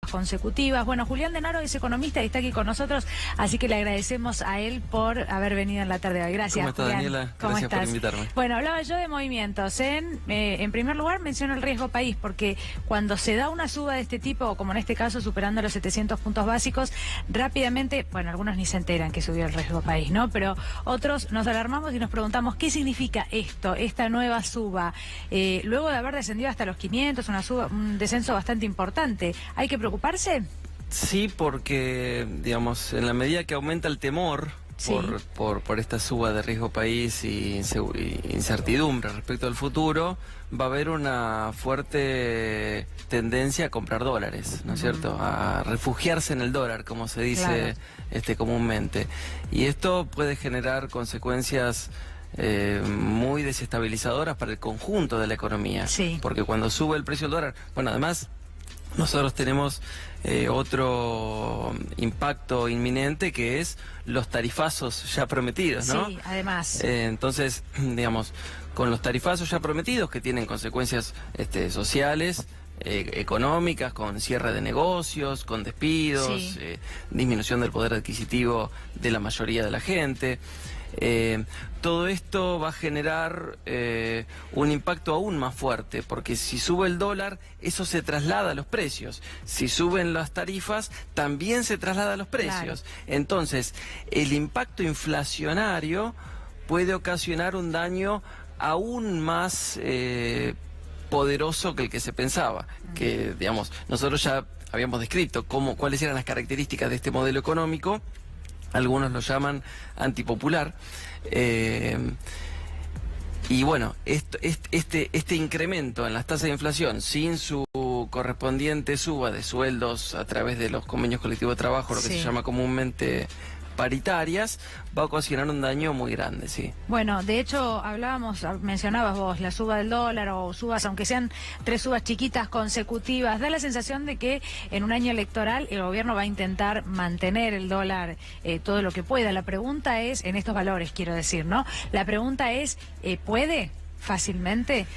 consecutivas. Bueno, Julián Denaro es economista y está aquí con nosotros, así que le agradecemos a él por haber venido en la tarde de hoy. Gracias, ¿Cómo estás, Julián? Daniela? ¿Cómo Gracias estás? por invitarme. Bueno, hablaba yo de movimientos. En primer lugar, menciono el riesgo país, porque cuando se da una suba de este tipo, como en este caso superando los 700 puntos básicos, rápidamente, bueno, algunos ni se enteran que subió el riesgo país, ¿no? Pero otros nos alarmamos y nos preguntamos, ¿qué significa esto, esta nueva suba? Luego de haber descendido hasta los 500, un descenso bastante importante, ¿hay que preocuparse? Sí, porque, digamos, en la medida que aumenta el temor Sí. por esta suba de riesgo país y incertidumbre respecto al futuro, va a haber una fuerte tendencia a comprar dólares, ¿no es cierto? A refugiarse en el dólar, como se dice comúnmente. Y esto puede generar consecuencias muy desestabilizadoras para el conjunto de la economía. Sí. Porque cuando sube el precio del dólar, bueno, además nosotros tenemos otro impacto inminente, que es los tarifazos ya prometidos, ¿no? Sí, además. Entonces, digamos, con los tarifazos ya prometidos, que tienen consecuencias sociales, económicas, con cierre de negocios, con despidos, Sí. Disminución del poder adquisitivo de la mayoría de la gente. Todo esto va a generar un impacto aún más fuerte, porque si sube el dólar, eso se traslada a los precios. Si suben las tarifas, también se traslada a los precios. Claro. Entonces, el impacto inflacionario puede ocasionar un daño aún más poderoso que el que se pensaba. Que, digamos, nosotros ya habíamos descrito cuáles eran las características de este modelo económico. Algunos lo llaman antipopular. Y bueno, este incremento en las tasas de inflación, sin su correspondiente suba de sueldos a través de los convenios colectivos de trabajo, lo que se llama comúnmente paritarias, va a ocasionar un daño muy grande, sí. Bueno, de hecho, mencionabas vos la suba del dólar o subas, aunque sean 3 subas chiquitas consecutivas, da la sensación de que en un año electoral el gobierno va a intentar mantener el dólar todo lo que pueda. La pregunta es, en estos valores quiero decir, ¿no? La pregunta es, ¿puede fácilmente,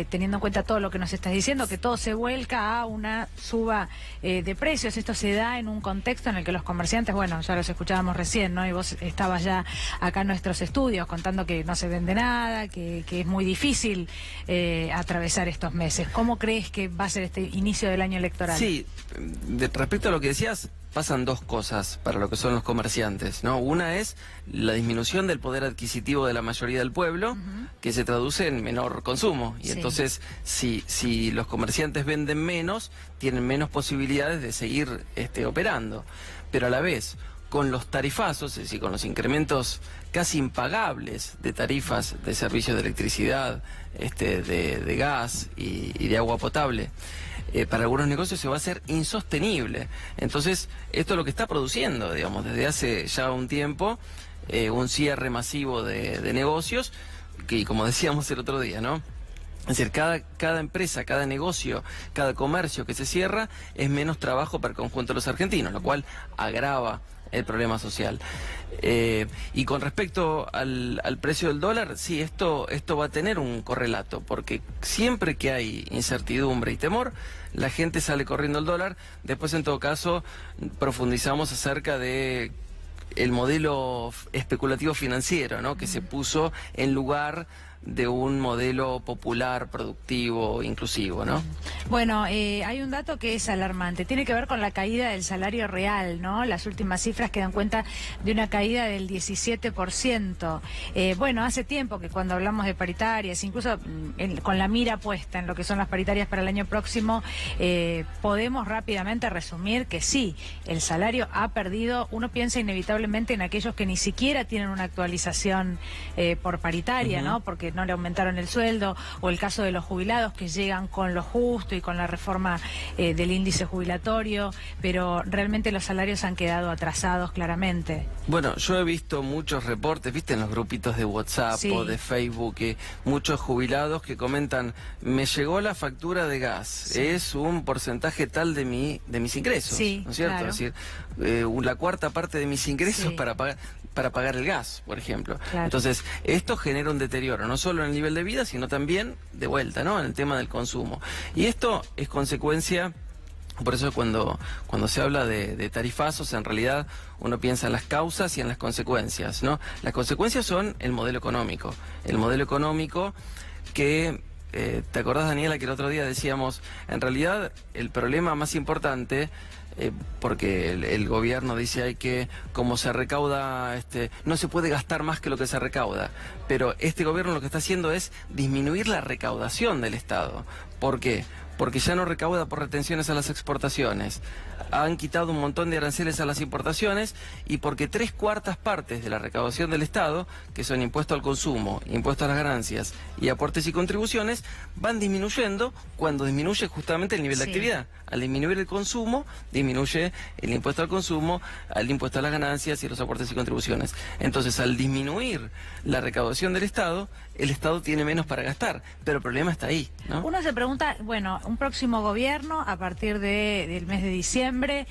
teniendo en cuenta todo lo que nos estás diciendo, que todo se vuelca a una suba de precios? Esto se da en un contexto en el que los comerciantes, bueno, ya los escuchábamos recién, ¿no? Y vos estabas ya acá en nuestros estudios contando que no se vende nada, que es muy difícil atravesar estos meses. ¿Cómo crees que va a ser este inicio del año electoral? Sí, respecto a lo que decías, pasan dos cosas para lo que son los comerciantes, ¿no? Una es la disminución del poder adquisitivo de la mayoría del pueblo, que se traduce en menor consumo. Y entonces, si los comerciantes venden menos, tienen menos posibilidades de seguir operando. Pero a la vez, con los tarifazos, es decir, con los incrementos casi impagables de tarifas de servicios de electricidad, de gas y de agua potable, para algunos negocios se va a hacer insostenible. Entonces, esto es lo que está produciendo, digamos, desde hace ya un tiempo, un cierre masivo de negocios, que como decíamos el otro día, ¿no? Es decir, cada empresa, cada negocio, cada comercio que se cierra es menos trabajo para el conjunto de los argentinos, lo cual agrava el problema social. Y con respecto al precio del dólar, sí, esto va a tener un correlato, porque siempre que hay incertidumbre y temor, la gente sale corriendo al dólar. Después, en todo caso, profundizamos acerca de el modelo especulativo financiero, ¿no? Que se puso en lugar de un modelo popular, productivo, inclusivo, ¿no? Bueno, hay un dato que es alarmante. Tiene que ver con la caída del salario real, ¿no? Las últimas cifras que dan cuenta de una caída del 17%. Bueno, hace tiempo que cuando hablamos de paritarias, incluso con la mira puesta en lo que son las paritarias para el año próximo, podemos rápidamente resumir que sí, el salario ha perdido. Uno piensa inevitablemente en aquellos que ni siquiera tienen una actualización por paritaria, ¿no? Porque no le aumentaron el sueldo, o el caso de los jubilados que llegan con lo justo y con la reforma del índice jubilatorio, pero realmente los salarios han quedado atrasados claramente. Bueno, yo he visto muchos reportes, viste, en los grupitos de WhatsApp o de Facebook, muchos jubilados que comentan: me llegó la factura de gas, es un porcentaje tal de mis ingresos, ¿no es cierto? Claro. Es decir, la cuarta parte de mis ingresos para pagar el gas, por ejemplo. Claro. Entonces, esto genera un deterioro, no solo en el nivel de vida, sino también, de vuelta, ¿no?, en el tema del consumo. Y esto es consecuencia Por eso cuando se habla de tarifazos, en realidad uno piensa en las causas y en las consecuencias, ¿no? Las consecuencias son el modelo económico. El modelo económico que, ¿te acordás, Daniela, que el otro día decíamos, en realidad el problema más importante, porque el gobierno dice como se recauda, no se puede gastar más que lo que se recauda, pero este gobierno lo que está haciendo es disminuir la recaudación del Estado. ¿Por qué? Porque ya no recauda por retenciones a las exportaciones, han quitado un montón de aranceles a las importaciones y porque 3/4 partes de la recaudación del Estado, que son impuesto al consumo, impuesto a las ganancias y aportes y contribuciones, van disminuyendo cuando disminuye justamente el nivel de actividad. Al disminuir el consumo, disminuye el impuesto al consumo, al impuesto a las ganancias y los aportes y contribuciones. Entonces, al disminuir la recaudación del Estado, el Estado tiene menos para gastar, pero el problema está ahí, ¿no? Uno se pregunta, bueno, un próximo gobierno, a partir del mes de diciembre,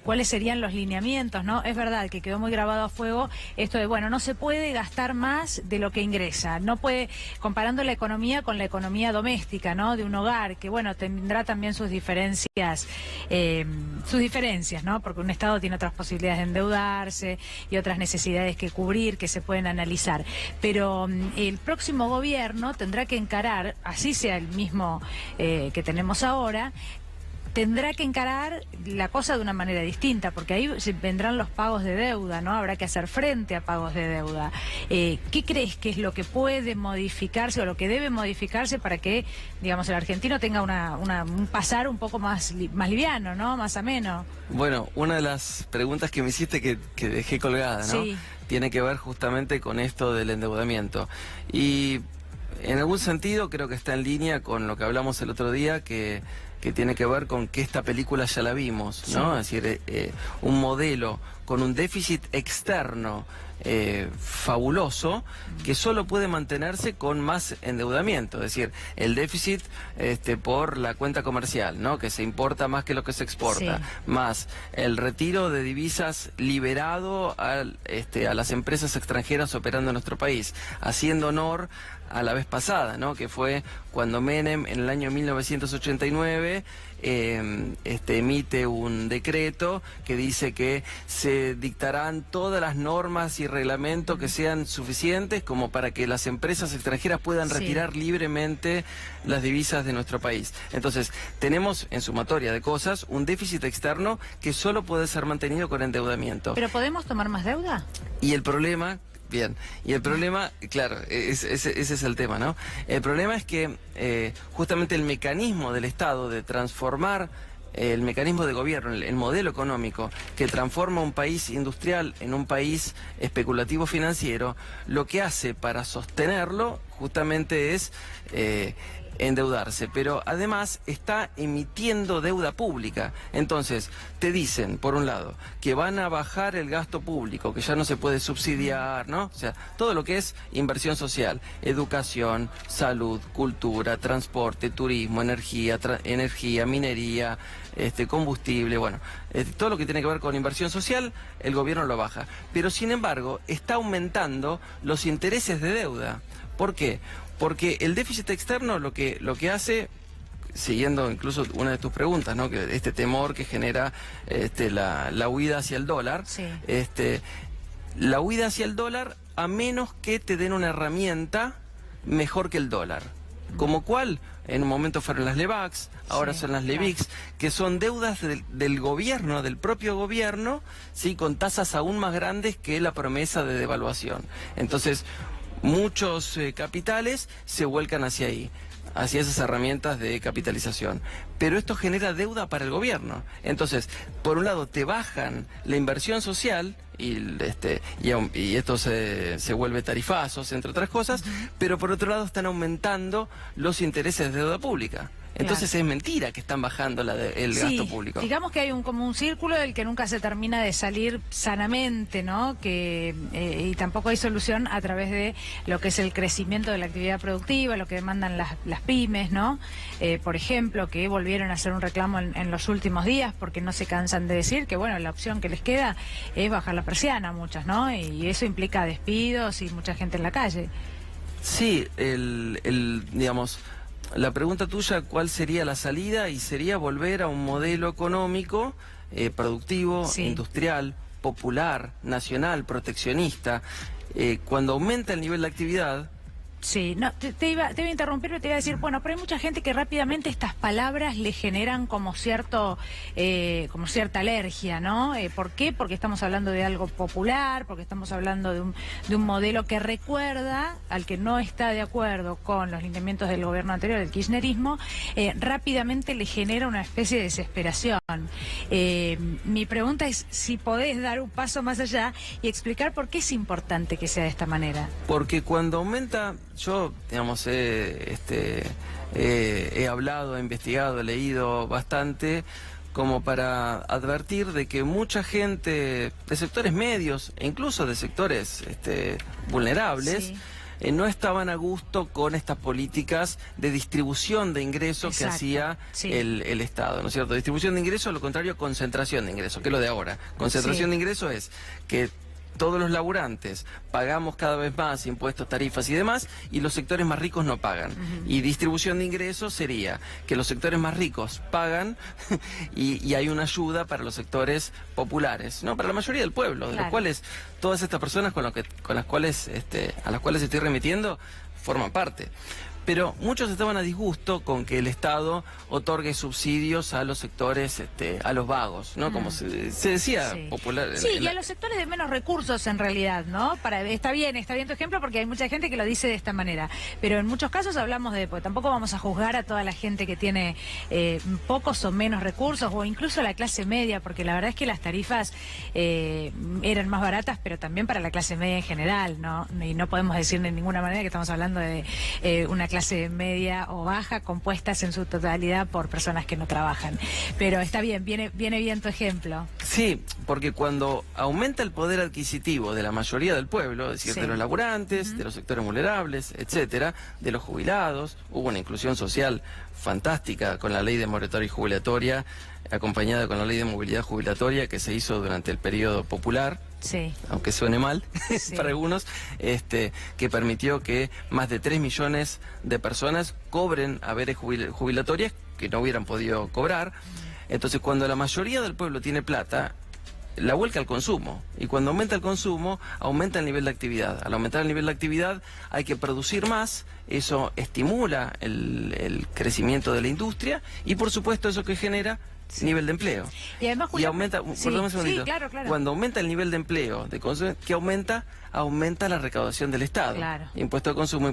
¿cuáles serían los lineamientos, no? Es verdad que quedó muy grabado a fuego esto de, bueno, no se puede gastar más de lo que ingresa, no puede, comparando la economía con la economía doméstica, ¿no? De un hogar, que bueno, tendrá también sus diferencias, ¿no? Porque un Estado tiene otras posibilidades de endeudarse y otras necesidades que cubrir, que se pueden analizar. Pero el próximo gobierno tendrá que encarar, así sea el mismo que tenemos ahora, tendrá que encarar la cosa de una manera distinta, porque ahí vendrán los pagos de deuda, ¿no? Habrá que hacer frente a pagos de deuda. ¿Qué crees que es lo que puede modificarse o lo que debe modificarse para que, digamos, el argentino tenga un pasar un poco más liviano, ¿no? Más ameno? Bueno, una de las preguntas que me hiciste que dejé colgada, ¿no? Sí. Tiene que ver justamente con esto del endeudamiento. Y en algún sentido creo que está en línea con lo que hablamos el otro día, que tiene que ver con que esta película ya la vimos, ¿no? Sí. Es decir, un modelo con un déficit externo fabuloso que solo puede mantenerse con más endeudamiento, es decir, el déficit por la cuenta comercial, ¿no? Que se importa más que lo que se exporta, sí, más el retiro de divisas liberado a las empresas extranjeras operando en nuestro país, haciendo honor a la vez pasada, ¿no? Que fue cuando Menem en el año 1989 emite un decreto que dice que se dictarán todas las normas y reglamentos que sean suficientes como para que las empresas extranjeras puedan retirar libremente las divisas de nuestro país. Entonces, tenemos en sumatoria de cosas un déficit externo que solo puede ser mantenido con endeudamiento. ¿Pero podemos tomar más deuda? Y el problema... Bien, y el problema, claro, ese es el tema, ¿no? El problema es que justamente el mecanismo del Estado de transformar el mecanismo de gobierno, el modelo económico que transforma un país industrial en un país especulativo financiero, lo que hace para sostenerlo justamente es endeudarse, pero además está emitiendo deuda pública. Entonces, te dicen, por un lado, que van a bajar el gasto público, que ya no se puede subsidiar, ¿no? O sea, todo lo que es inversión social, educación, salud, cultura, transporte, turismo, energía, minería, combustible, bueno, todo lo que tiene que ver con inversión social, el gobierno lo baja. Pero, sin embargo, está aumentando los intereses de deuda. ¿Por qué? Porque el déficit externo lo que hace, siguiendo incluso una de tus preguntas, ¿no? Que este temor que genera la huida hacia el dólar, sí, la huida hacia el dólar a menos que te den una herramienta mejor que el dólar. Como cuál, en un momento fueron las LEVAX, ahora son las LEVIX, que son deudas del gobierno, del propio gobierno, sí, con tasas aún más grandes que la promesa de devaluación. Entonces, muchos capitales se vuelcan hacia ahí, hacia esas herramientas de capitalización. Pero esto genera deuda para el gobierno. Entonces, por un lado, te bajan la inversión social y esto se vuelve tarifazos, entre otras cosas, pero por otro lado están aumentando los intereses de deuda pública. Entonces es mentira que están bajando el gasto público. Digamos que hay como un círculo del que nunca se termina de salir sanamente, ¿no? Y tampoco hay solución a través de lo que es el crecimiento de la actividad productiva, lo que demandan las pymes, ¿no? Por ejemplo, que volvieron a hacer un reclamo en los últimos días porque no se cansan de decir que, bueno, la opción que les queda es bajar la persiana a muchas, ¿no? Y eso implica despidos y mucha gente en la calle. Sí, digamos... la pregunta tuya, ¿cuál sería la salida? Y sería volver a un modelo económico productivo, Sí. industrial, popular, nacional, proteccionista. Cuando aumenta el nivel de actividad... Sí, no, te iba a interrumpir, pero te iba a decir, bueno, pero hay mucha gente que rápidamente estas palabras le generan como cierta alergia, ¿no? ¿Por qué? Porque estamos hablando de algo popular, porque estamos hablando de un modelo que recuerda al que no está de acuerdo con los lineamientos del gobierno anterior, del kirchnerismo, rápidamente le genera una especie de desesperación. Mi pregunta es si podés dar un paso más allá y explicar por qué es importante que sea de esta manera. Porque cuando aumenta, yo, digamos, he hablado, he investigado, he leído bastante como para advertir de que mucha gente de sectores medios e incluso de sectores vulnerables, Sí. No estaban a gusto con estas políticas de distribución de ingresos que Exacto, hacía sí. el Estado, ¿no es cierto? Distribución de ingresos, lo contrario, concentración de ingresos, que es lo de ahora. Concentración Sí. de ingresos es que todos los laburantes pagamos cada vez más impuestos, tarifas y demás, y los sectores más ricos no pagan. Y distribución de ingresos sería que los sectores más ricos pagan y hay una ayuda para los sectores populares, no, para la mayoría del pueblo, de Claro. los cuales todas estas personas a las cuales estoy remitiendo forman parte. Pero muchos estaban a disgusto con que el Estado otorgue subsidios a los sectores, a los vagos, ¿no? Como se decía Sí. popular. Sí, y a los sectores de menos recursos en realidad, ¿no? Está bien tu ejemplo porque hay mucha gente que lo dice de esta manera, pero en muchos casos hablamos porque tampoco vamos a juzgar a toda la gente que tiene pocos o menos recursos, o incluso la clase media, porque la verdad es que las tarifas eran más baratas, pero también para la clase media en general, ¿no? Y no podemos decir de ninguna manera que estamos hablando de una clase media o baja compuestas en su totalidad por personas que no trabajan. Pero está bien, viene bien tu ejemplo. Sí, porque cuando aumenta el poder adquisitivo de la mayoría del pueblo, es decir, Sí. de los laburantes, de los sectores vulnerables, etcétera, de los jubilados, hubo una inclusión social fantástica con la ley de moratoria jubilatoria, acompañada con la ley de movilidad jubilatoria que se hizo durante el periodo popular, Sí. aunque suene mal Sí. para algunos, que permitió que más de 3 millones de personas cobren haberes jubilatorias que no hubieran podido cobrar. Entonces, cuando la mayoría del pueblo tiene plata, la vuelca al consumo. Y cuando aumenta el consumo, aumenta el nivel de actividad. Al aumentar el nivel de actividad, hay que producir más. Eso estimula el crecimiento de la industria y, por supuesto, eso que genera nivel de empleo. Y además, Y Julián, aumenta, sí, perdón un segundito. sí, claro. Cuando aumenta el nivel de empleo, ¿qué aumenta? Aumenta la recaudación del Estado. Claro. Impuesto de consumo,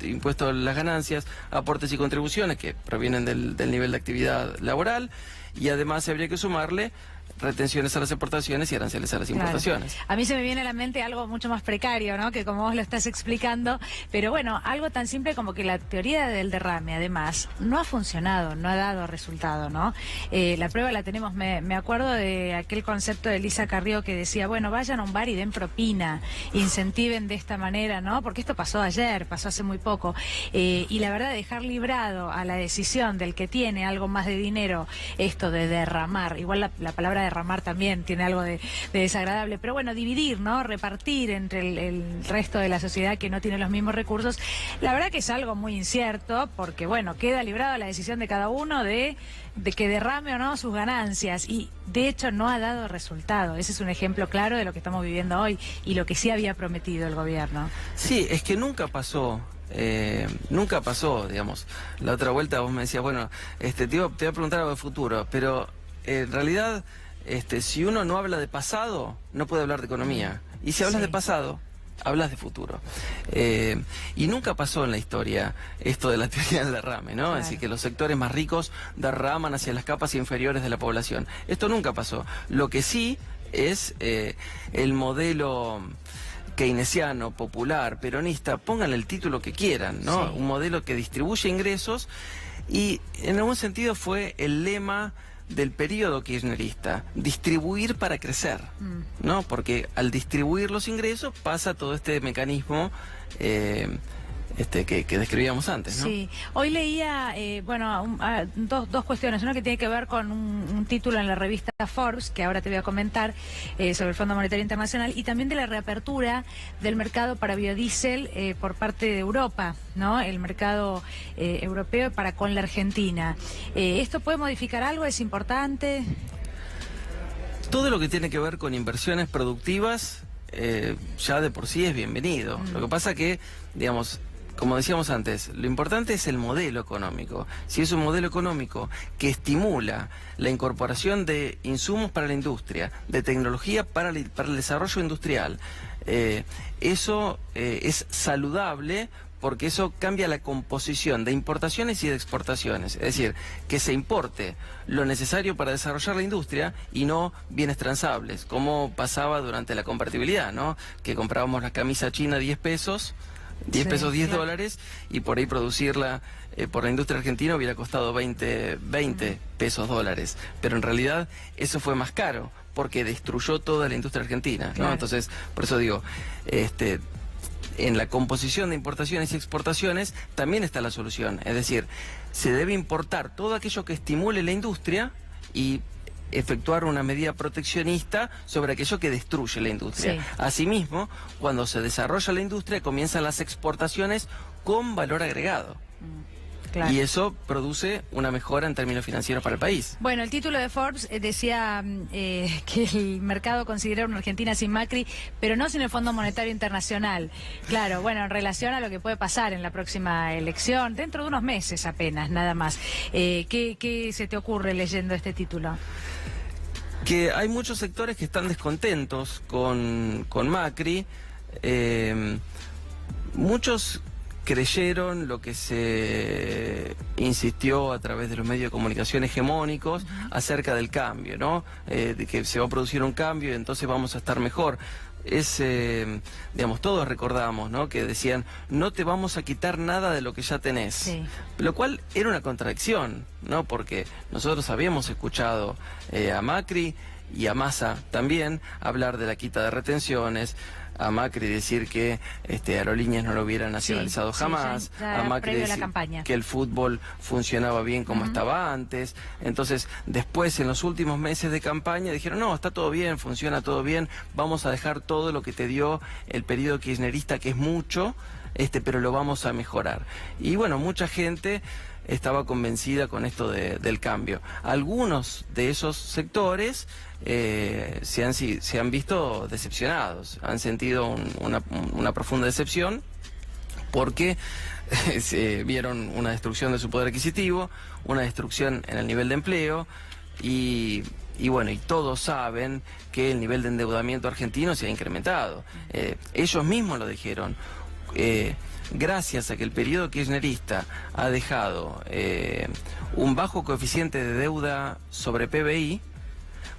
impuesto a las ganancias, aportes y contribuciones que provienen del nivel de actividad laboral, y además habría que sumarle retenciones a las exportaciones y aranceles a las Claro. importaciones. A mí se me viene a la mente algo mucho más precario, ¿no? Que como vos lo estás explicando, pero bueno, algo tan simple como que la teoría del derrame, además, no ha funcionado, no ha dado resultado, ¿no? La prueba la tenemos, me acuerdo de aquel concepto de Elisa Carrió que decía, bueno, vayan a un bar y den propina, incentiven de esta manera, ¿no? Porque esto pasó ayer, pasó hace muy poco, y la verdad, dejar librado a la decisión del que tiene algo más de dinero, esto de derramar, igual la palabra derramar también tiene algo de desagradable, pero bueno, dividir, ¿no? Repartir entre el resto de la sociedad que no tiene los mismos recursos, la verdad que es algo muy incierto, porque bueno, queda librada la decisión de cada uno de que derrame o no sus ganancias, y de hecho no ha dado resultado. Ese es un ejemplo claro de lo que estamos viviendo hoy y lo que sí había prometido el gobierno. Sí, es que nunca pasó, digamos. La otra vuelta vos me decías, bueno, te voy a preguntar algo de futuro, pero en realidad, si uno no habla de pasado, no puede hablar de economía. Y si hablas Sí. de pasado, hablas de futuro. Y nunca pasó en la historia esto de la teoría del derrame, ¿no? Claro. Es decir, que los sectores más ricos derraman hacia las capas inferiores de la población. Esto nunca pasó. Lo que sí es el modelo keynesiano, popular, peronista, pónganle el título que quieran, ¿no? Sí. Un modelo que distribuye ingresos, y en algún sentido fue el lema del periodo kirchnerista, distribuir para crecer, ¿no? Porque al distribuir los ingresos pasa todo este mecanismo que describíamos antes, ¿no? Sí, hoy leía, dos cuestiones. Una que tiene que ver con un título en la revista Forbes, que ahora te voy a comentar, sobre el Fondo Monetario Internacional, y también de la reapertura del mercado para biodiesel por parte de Europa, ¿no? El mercado europeo para con la Argentina. ¿Esto puede modificar algo? ¿Es importante? Todo lo que tiene que ver con inversiones productivas ya de por sí es bienvenido. Lo que pasa que, digamos, como decíamos antes, lo importante es el modelo económico. Si es un modelo económico que estimula la incorporación de insumos para la industria, de tecnología para el desarrollo industrial, eso es saludable, porque eso cambia la composición de importaciones y de exportaciones. Es decir, que se importe lo necesario para desarrollar la industria y no bienes transables, como pasaba durante la convertibilidad, ¿no? Que comprábamos la camisa china 10 pesos, 10 pesos, 10 dólares, y por ahí producirla por la industria argentina hubiera costado 20 pesos dólares. Pero en realidad eso fue más caro, porque destruyó toda la industria argentina, ¿no? Claro. Entonces, por eso digo, en la composición de importaciones y exportaciones también está la solución. Es decir, se debe importar todo aquello que estimule la industria y efectuar una medida proteccionista sobre aquello que destruye la industria. Sí. Asimismo, cuando se desarrolla la industria, comienzan las exportaciones con valor agregado. Claro. Y eso produce una mejora en términos financieros para el país. Bueno, el título de Forbes decía que el mercado considera una Argentina sin Macri, pero no sin el Fondo Monetario Internacional. Claro, bueno, en relación a lo que puede pasar en la próxima elección, dentro de unos meses apenas, nada más. ¿Qué se te ocurre leyendo este título? Que hay muchos sectores que están descontentos con Macri. Muchos creyeron lo que se insistió a través de los medios de comunicación hegemónicos acerca del cambio, ¿no? De que se va a producir un cambio y entonces vamos a estar mejor. Digamos, todos recordamos, ¿no? Que decían, no te vamos a quitar nada de lo que ya tenés. Sí. Lo cual era una contradicción, ¿no? Porque nosotros habíamos escuchado a Macri y a Massa también hablar de la quita de retenciones, a Macri decir que Aerolíneas no lo hubiera nacionalizado jamás, ya a Macri previo a la decir campaña. que el fútbol funcionaba bien como estaba antes. Entonces, después, en los últimos meses de campaña, dijeron, no, está todo bien, funciona todo bien, vamos a dejar todo lo que te dio el periodo kirchnerista, que es mucho, pero lo vamos a mejorar. Y bueno, mucha gente estaba convencida con esto del cambio. Algunos de esos sectores se han visto decepcionados, han sentido una profunda decepción porque se vieron una destrucción de su poder adquisitivo, una destrucción en el nivel de empleo y bueno, y todos saben que el nivel de endeudamiento argentino se ha incrementado. Ellos mismos lo dijeron. Gracias a que el periodo kirchnerista ha dejado un bajo coeficiente de deuda sobre PBI,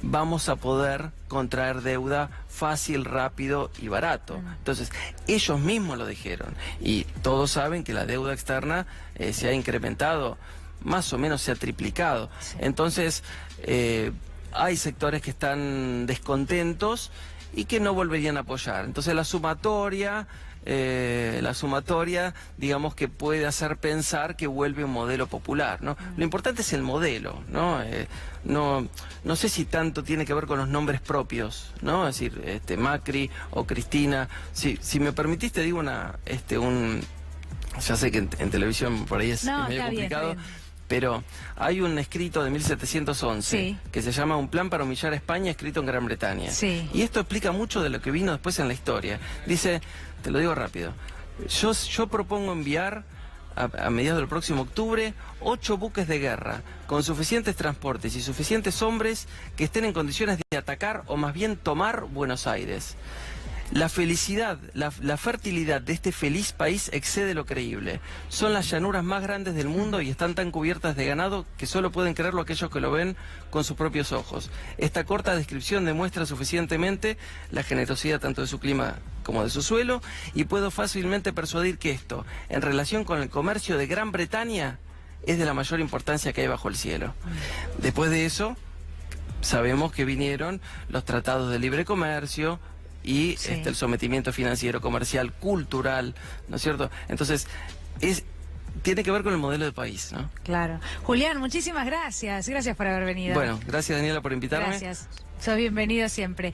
vamos a poder contraer deuda fácil, rápido y barato. Entonces, ellos mismos lo dijeron. Y todos saben que la deuda externa se ha incrementado, más o menos se ha triplicado. Sí. Entonces, hay sectores que están descontentos y que no volverían a apoyar. Entonces, la sumatoria, digamos que puede hacer pensar que vuelve un modelo popular, ¿no? Lo importante es el modelo, ¿no? No sé si tanto tiene que ver con los nombres propios, ¿no? Es decir, Macri o Cristina. Si me permitiste, digo ya sé que en televisión por ahí es medio complicado. Pero hay un escrito de 1711 que se llama Un plan para humillar a España, escrito en Gran Bretaña. Sí. Y esto explica mucho de lo que vino después en la historia. Dice, te lo digo rápido, yo propongo enviar a mediados del próximo octubre 8 buques de guerra con suficientes transportes y suficientes hombres que estén en condiciones de atacar o más bien tomar Buenos Aires. La felicidad, la fertilidad de este feliz país excede lo creíble. Son las llanuras más grandes del mundo y están tan cubiertas de ganado que solo pueden creerlo aquellos que lo ven con sus propios ojos. Esta corta descripción demuestra suficientemente la generosidad tanto de su clima como de su suelo, y puedo fácilmente persuadir que esto, en relación con el comercio de Gran Bretaña, es de la mayor importancia que hay bajo el cielo. Después de eso, sabemos que vinieron los tratados de libre comercio y Sí. el sometimiento financiero, comercial, cultural, ¿no es cierto? Entonces, tiene que ver con el modelo de país, ¿no? Claro. Julián, muchísimas gracias. Gracias por haber venido. Bueno, gracias Daniela por invitarme. Gracias. Sos bienvenido siempre.